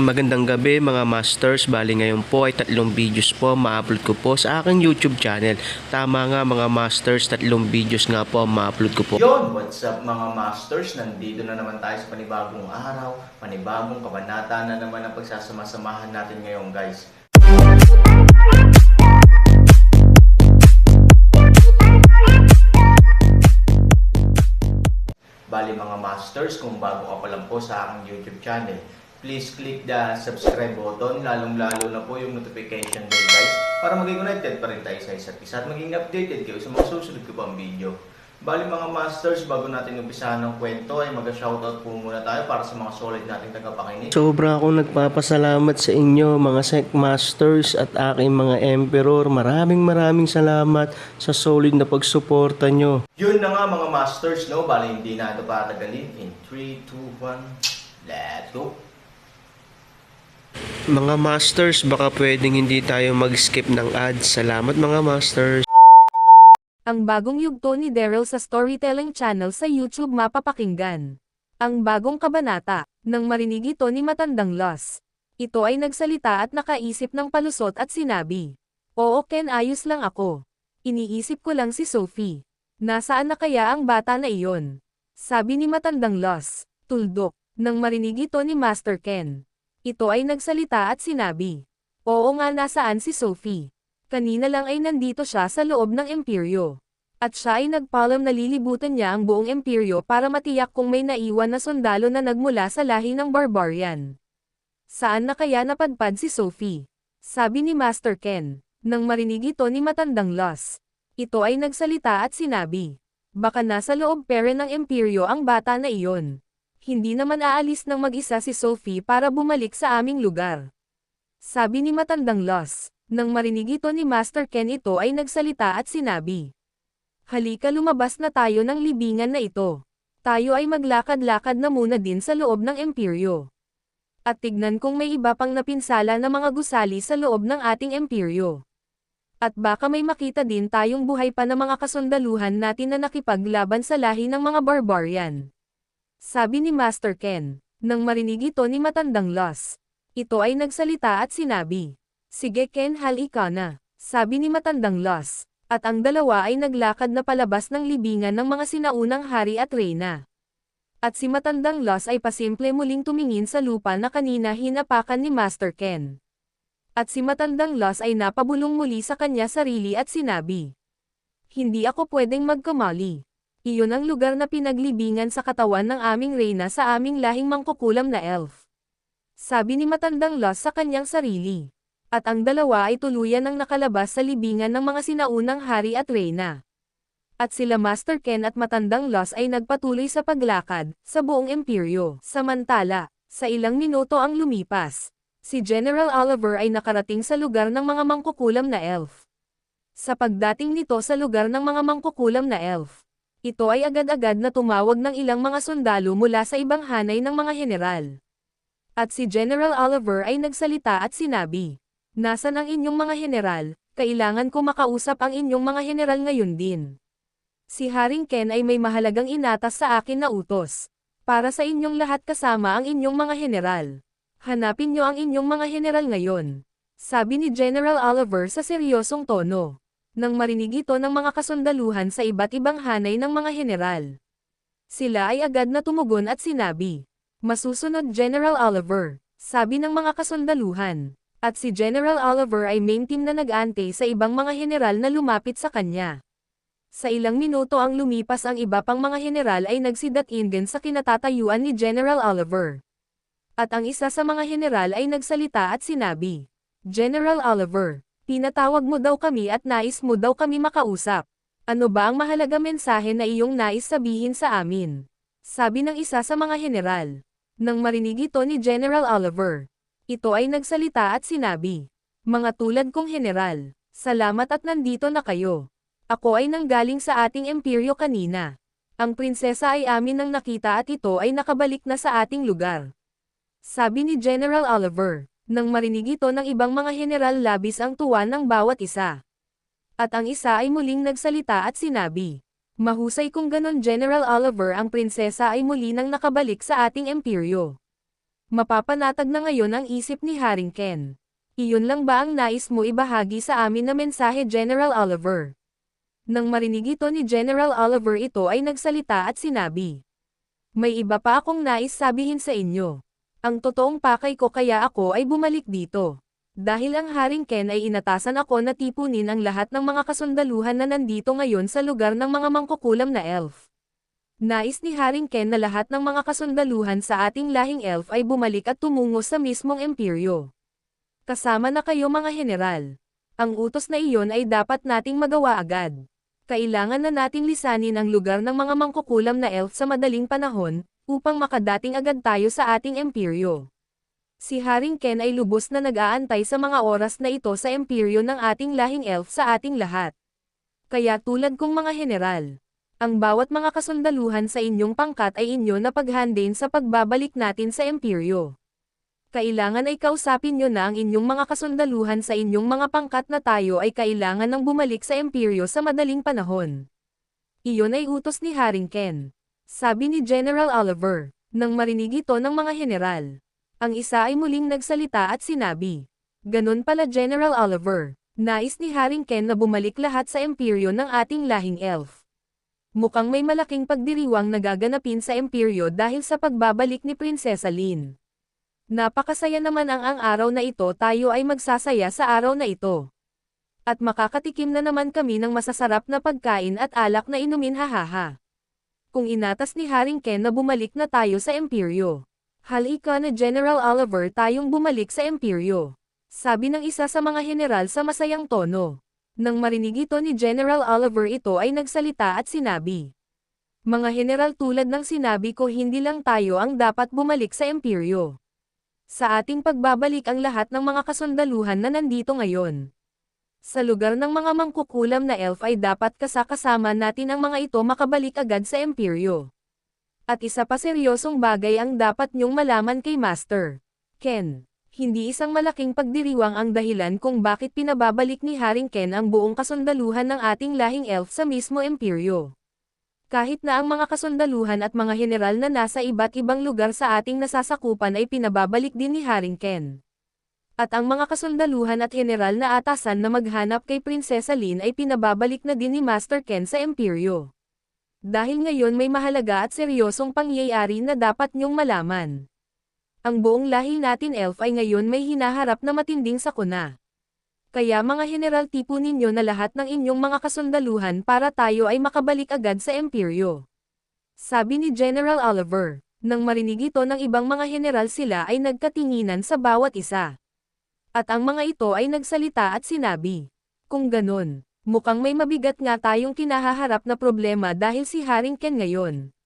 Magandang gabi mga masters, bali ngayon po ay 3 videos po ma-upload ko po sa aking YouTube channel. Tama nga mga masters, 3 videos nga po ma-upload ko po. Yon, what's up mga masters? Nandito na naman tayo sa panibagong araw, panibagong kabanata na naman ang pagsasama-samahan natin ngayon guys. Bali mga masters, kung bago ka pa lang po sa aking YouTube channel, please click the subscribe button, lalong-lalo na po yung notification bell guys, para maging connected pa rin tayo sa isa't isa at maging updated kayo sa mga susunod ko pang video. Bali mga masters, bago natin umpisahan ng kwento ay mag-shoutout po muna tayo para sa mga solid nating tagapakinig. Sobra akong nagpapasalamat sa inyo mga Sec Masters at aking mga Emperor. Maraming salamat sa solid na pagsuporta nyo. Yun na nga mga masters, no? Bali hindi na ito patagalin. In 3, 2, 1, let's go! Mga masters, baka pwedeng hindi tayo mag-skip ng ads. Salamat mga masters. Ang bagong yugto ni Daryl sa Storytelling Channel sa YouTube mapapakinggan. Ang bagong kabanata, nang marinig ito ni Matandang Los. Ito ay nagsalita at nakaisip ng palusot at sinabi, "Oo Ken, ayos lang ako. Iniisip ko lang si Sophie. Nasaan na kaya ang bata na iyon?" Sabi ni Matandang Los, tuldok, nang marinig ito ni Master Ken. Ito ay nagsalita at sinabi, "Oo nga, nasaan si Sophie? Kanina lang ay nandito siya sa loob ng imperyo. At siya ay nagpaalam na lilibutan niya ang buong imperyo para matiyak kung may naiwan na sundalo na nagmula sa lahi ng barbarian. Saan na kaya napadpad si Sophie?" Sabi ni Master Ken. Nang marinig ito ni Matandang Los, ito ay nagsalita at sinabi, "Baka nasa loob pere ng imperyo ang bata na iyon. Hindi naman aalis ng mag-isa si Sophie para bumalik sa aming lugar." Sabi ni Matandang Los. Nang marinig ito ni Master Ken, ito ay nagsalita at sinabi, "Halika, lumabas na tayo ng libingan na ito. Tayo ay maglakad-lakad na muna din sa loob ng imperyo. At tignan kung may iba pang napinsala na mga gusali sa loob ng ating imperyo. At baka may makita din tayong buhay pa na mga kasundaluhan natin na nakipaglaban sa lahi ng mga barbarian." Sabi ni Master Ken. Nang marinig ito ni Matandang Los, ito ay nagsalita at sinabi, "Sige Ken, halika na." Sabi ni Matandang Los. At ang dalawa ay naglakad na palabas ng libingan ng mga sinaunang hari at reyna. At si Matandang Los ay pasimple muling tumingin sa lupa na kanina hinapakan ni Master Ken. At si Matandang Los ay napabulong muli sa kanya sarili at sinabi, "Hindi ako pwedeng magkamali. Iyon ang lugar na pinaglibingan sa katawan ng aming reyna sa aming lahing mangkukulam na elf." Sabi ni Matandang Los sa kanyang sarili. At ang dalawa ay tuluyan ng nakalabas sa libingan ng mga sinaunang hari at reyna. At sila Master Ken at Matandang Los ay nagpatuloy sa paglakad sa buong imperyo. Samantala, sa ilang minuto ang lumipas, si General Oliver ay nakarating sa lugar ng mga mangkukulam na elf. Sa pagdating nito sa lugar ng mga mangkukulam na elf, ito ay agad-agad na tumawag ng ilang mga sundalo mula sa ibang hanay ng mga general. At si General Oliver ay nagsalita at sinabi, "Nasaan ang inyong mga general? Kailangan ko makausap ang inyong mga general ngayon din. Si Haring Ken ay may mahalagang inatas sa akin na utos. Para sa inyong lahat kasama ang inyong mga general. Hanapin niyo ang inyong mga general ngayon." Sabi ni General Oliver sa seryosong tono. Nang marinig ito ng mga kasundaluhan sa iba't ibang hanay ng mga general, sila ay agad na tumugon at sinabi, "Masusunod General Oliver." Sabi ng mga kasundaluhan. At si General Oliver ay main team na nag-ante sa ibang mga general na lumapit sa kanya. Sa ilang minuto ang lumipas, ang iba pang mga general ay nagsidat-in sa kinatatayuan ni General Oliver. At ang isa sa mga general ay nagsalita at sinabi, "General Oliver, pinatawag mo daw kami at nais mo daw kami makausap. Ano ba ang mahalaga mensahe na iyong nais sabihin sa amin?" Sabi ng isa sa mga general. Nang marinig ito ni General Oliver, ito ay nagsalita at sinabi, "Mga tulad kong general, salamat at nandito na kayo. Ako ay nanggaling sa ating imperyo kanina. Ang prinsesa ay amin nang nakita at ito ay nakabalik na sa ating lugar." Sabi ni General Oliver. Nang marinig ito ng ibang mga general, labis ang tuwa ng bawat isa. At ang isa ay muling nagsalita at sinabi, "Mahusay kung ganon General Oliver, ang prinsesa ay muli nang nakabalik sa ating imperyo. Mapapanatag na ngayon ang isip ni Haring Ken. Iyon lang ba ang nais mo ibahagi sa amin na mensahe, General Oliver? Nang marinig ito ni General Oliver, ito ay nagsalita at sinabi, "May iba pa akong nais sabihin sa inyo. Ang totoong pakay ko kaya ako ay bumalik dito. Dahil ang Haring Ken ay inatasan ako na tipunin ang lahat ng mga kasundaluhan na nandito ngayon sa lugar ng mga mangkukulam na elf. Nais ni Haring Ken na lahat ng mga kasundaluhan sa ating lahing elf ay bumalik at tumungo sa mismong imperyo. Kasama na kayo mga general. Ang utos na iyon ay dapat nating magawa agad. Kailangan na nating lisanin ang lugar ng mga mangkukulam na elf sa madaling panahon, upang makadating agad tayo sa ating imperyo." Si Haring Ken ay lubos na nag-aantay sa mga oras na ito sa imperyo ng ating lahing elf sa ating lahat. Kaya tulad kong mga general, ang bawat mga kasundaluhan sa inyong pangkat ay inyo na paghandin sa pagbabalik natin sa imperyo. Kailangan ay kausapin nyo na ang inyong mga kasundaluhan sa inyong mga pangkat na tayo ay kailangan ng bumalik sa imperyo sa madaling panahon. Iyon ay utos ni Haring Ken, sabi ni General Oliver. Nang marinig ito ng mga general, ang isa ay muling nagsalita at sinabi, "Ganun pala, General Oliver. Nais ni Haring Ken na bumalik lahat sa imperyo ng ating lahing elf. Mukhang may malaking pagdiriwang nagaganapin sa imperyo dahil sa pagbabalik ni Prinsesa Lin. Napakasaya naman ang araw na ito, tayo ay magsasaya sa araw na ito. At makakatikim na naman kami ng masasarap na pagkain at alak na inumin, hahaha." Kung inatas ni Haring Ken na bumalik na tayo sa imperyo. "Halika na, General Oliver, tayong bumalik sa imperyo," sabi ng isa sa mga general sa masayang tono. Nang marinig ito ni General Oliver, ito ay nagsalita at sinabi, "Mga general, tulad ng sinabi ko, hindi lang tayo ang dapat bumalik sa imperyo. Sa ating pagbabalik ang lahat ng mga kasundaluhan na nandito ngayon. Sa lugar ng mga mangkukulam na elf ay dapat kasama natin ang mga ito makabalik agad sa imperyo. At isa pa seryosong bagay ang dapat niyong malaman kay Master Ken. Hindi isang malaking pagdiriwang ang dahilan kung bakit pinababalik ni Haring Ken ang buong kasundaluhan ng ating lahing elf sa mismo imperyo. Kahit na ang mga kasundaluhan at mga general na nasa iba't ibang lugar sa ating nasasakupan ay pinababalik din ni Haring Ken. At ang mga kasundaluhan at general na atasan na maghanap kay Prinsesa Lin ay pinababalik na din ni Master Ken sa imperyo. Dahil ngayon may mahalaga at seryosong pangyayari na dapat niyong malaman. Ang buong lahi natin elf ay ngayon may hinaharap na matinding sakuna. Kaya mga general, tipunin ninyo na lahat ng inyong mga kasundaluhan para tayo ay makabalik agad sa imperyo," sabi ni General Oliver. Nang marinig ito ng ibang mga general, sila ay nagkatinginan sa bawat isa. At ang mga ito ay nagsalita at sinabi, "Kung ganon, mukhang may mabigat nga tayong kinahaharap na problema dahil si Haring Ken ngayon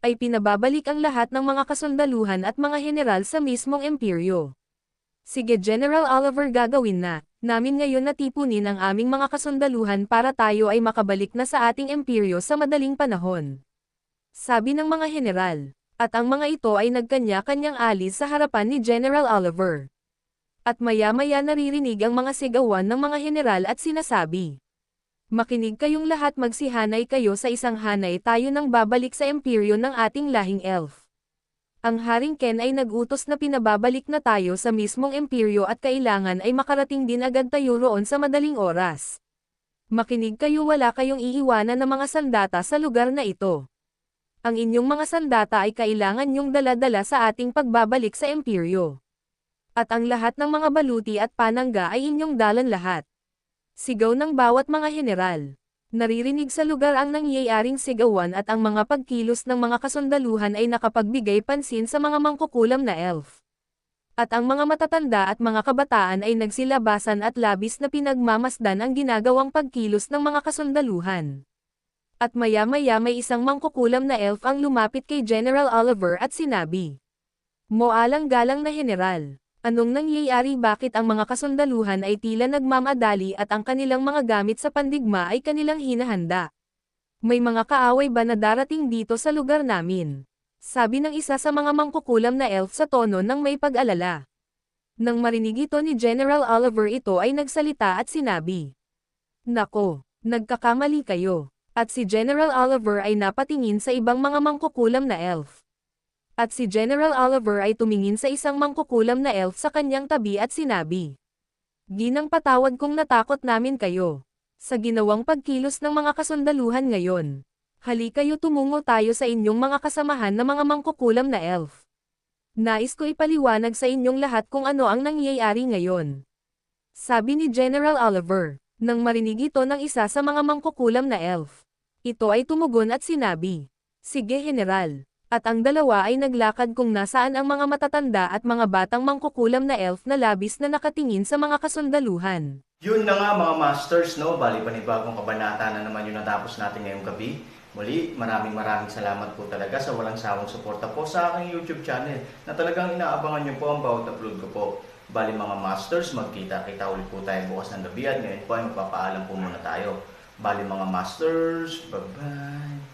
ay pinababalik ang lahat ng mga kasundaluhan at mga general sa mismong imperyo. Sige, General Oliver, gagawin na namin ngayon na tipunin ang aming mga kasundaluhan para tayo ay makabalik na sa ating imperyo sa madaling panahon," sabi ng mga general. At ang mga ito ay nagkanya-kanyang alis sa harapan ni General Oliver. At maya-maya naririnig ang mga sigawan ng mga general at sinasabi, "Makinig kayong lahat, magsihanay kayo sa isang hanay, tayo nang babalik sa imperyo ng ating lahing elf. Ang Haring Ken ay nag-utos na pinababalik na tayo sa mismong imperyo at kailangan ay makarating din agad tayo roon sa madaling oras. Makinig kayo, wala kayong iiwanan ng mga sandata sa lugar na ito. Ang inyong mga sandata ay kailangan nyong dala-dala sa ating pagbabalik sa imperyo. At ang lahat ng mga baluti at panangga ay inyong dalan lahat." Sigaw ng bawat mga general. Naririnig sa lugar ang nangyayaring sigawan at ang mga pagkilos ng mga kasundaluhan ay nakapagbigay pansin sa mga mangkukulam na elf. At ang mga matatanda at mga kabataan ay nagsilabasan at labis na pinagmamasdan ang ginagawang pagkilos ng mga kasundaluhan. At maya-maya may isang mangkukulam na elf ang lumapit kay General Oliver at sinabi, "Moalang-galang na general. Anong nangyayari, bakit ang mga kasundaluhan ay tila nagmamadali at ang kanilang mga gamit sa pandigma ay kanilang hinahanda? May mga kaaway ba na darating dito sa lugar namin?" sabi ng isa sa mga mangkukulam na elf sa tono ng may pag-alala. Nang marinig ito ni General Oliver, ito ay nagsalita at sinabi, "Nako, nagkakamali kayo." At si General Oliver ay napatingin sa ibang mga mangkukulam na elf. At si General Oliver ay tumingin sa isang mangkukulam na elf sa kanyang tabi at sinabi, "Ginang, patawad kung natakot namin kayo. Sa ginawang pagkilos ng mga kasundaluhan ngayon. Halikayo, tumungo tayo sa inyong mga kasamahan na mga mangkukulam na elf. Nais ko ipaliwanag sa inyong lahat kung ano ang nangyayari ngayon." Sabi ni General Oliver, nang marinig ito ng isa sa mga mangkukulam na elf. Ito ay tumugon at sinabi, "Sige, General." At ang dalawa ay naglakad kung nasaan ang mga matatanda at mga batang mangkukulam na elf na labis na nakatingin sa mga kasundaluhan. Yun na nga mga masters, no? Bali panibagong kabanata na naman yung natapos natin ngayong gabi. Muli, maraming salamat po talaga sa walang sawang suporta po sa aking YouTube channel na talagang inaabangan nyo po ang bawat upload ko po. Bali mga masters, magkita-kita ulit po tayo bukas ng gabi at ngayon po ay magpapaalam po muna tayo. Bali mga masters, bye-bye!